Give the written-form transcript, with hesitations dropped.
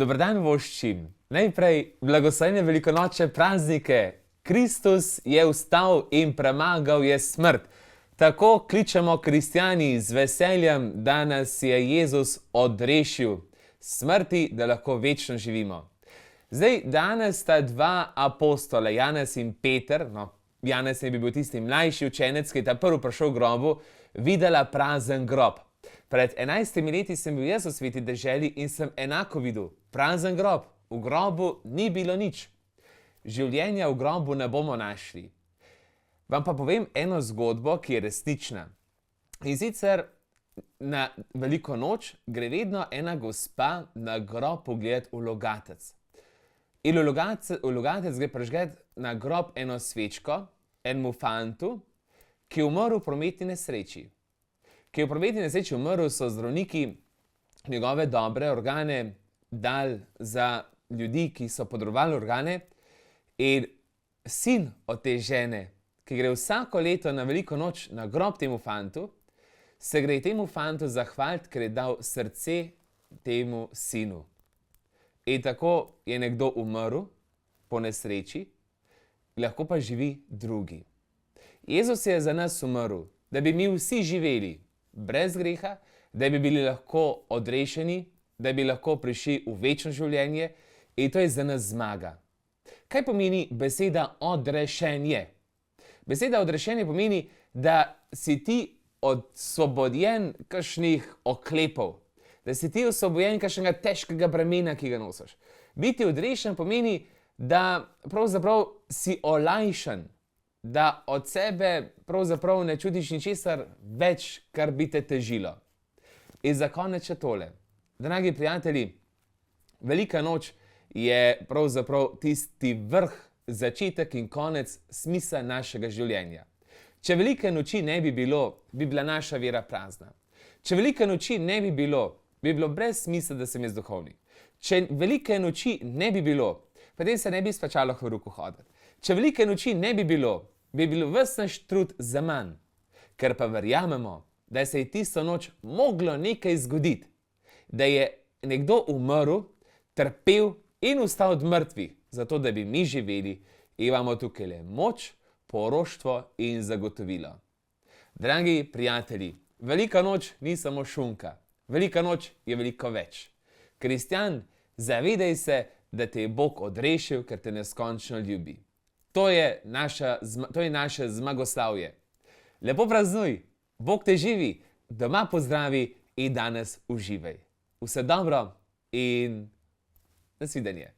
Dober dan voščim. Najprej blagoslovljene velikonočne praznike. Kristus je vstal in premagal je smrt. Tako kličemo kristjani z veseljem, da nas je Jezus odrešil smrti, da lahko večno živimo. Zdaj, danes sta dva apostola, Janez in Peter, Janez je bil tisti mlajši učenec, ki je ta prvi prišel v grobu, videla prazen grob. Pred 11 leti sem bil jaz v Sveti deželi in sem enako videl. Prazen grob. V grobu ni bilo nič. Življenja v grobu ne bomo našli. Vam pa povem eno zgodbo, ki je resnična. In sicer na veliko noč gre vedno ena gospa na grob pogledat v logatec. In v logatec gre prižget na grob eno svečko, enemu fantu, ki je umrl v prometni nesreči. Ki je v prometni nesreči umrl, so zdravniki njegove dobre organe dali za ljudi, ki so podrovali organe, in sin od te žene, ki gre vsako leto na veliko noč na grob temu fantu, se gre temu fantu zahvaliti, ker je dal srce temu sinu. In tako je nekdo umrl po nesreči, lahko pa živi drugi. Jezus je za nas umrl, da bi mi vsi živeli brez greha, da bi bili lahko odrešeni, da bi lahko prišli v večno življenje, in to je za nas zmaga. Kaj pomeni beseda odrešenje? Beseda odrešenje pomeni, da si ti osvobodjen kakšnih oklepov, da si ti osvobojen kakšnega težkega bremena, ki ga nosiš. Biti odrešen pomeni, da pravzaprav si olajšan, da od sebe pravzaprav ne čutiš ničesar več, kar bi te težilo. In za konec še tole. Dragi prijatelji, velika noč je pravzaprav tisti vrh, začetek in konec smisla našega življenja. Če velike noči ne bi bilo, bi bila naša vera prazna. Če velike noči ne bi bilo, bi bilo brez smisla, da sem jaz duhovnik. Če velike noči ne bi bilo, potem se ne bi splačalo v ruku hoditi. Če velike noči ne bi bilo ves naš trud zaman. Ker pa verjamemo, da se je tisto noč moglo nekaj zgoditi, da je nekdo umrl, trpel in vstal od mrtvih, zato da bi mi živeli, imamo tukaj le moč, poroštvo in zagotovilo. Dragi prijatelji, velika noč ni samo šunka, velika noč je veliko več. Kristjan, zavedaj se, da te je Bog odrešil, ker te neskončno ljubi. To je naše zmagoslavje. Lepo praznuj, Bog te živi, doma pozdravi in danes uživaj. Vse dobro in nasvidenje.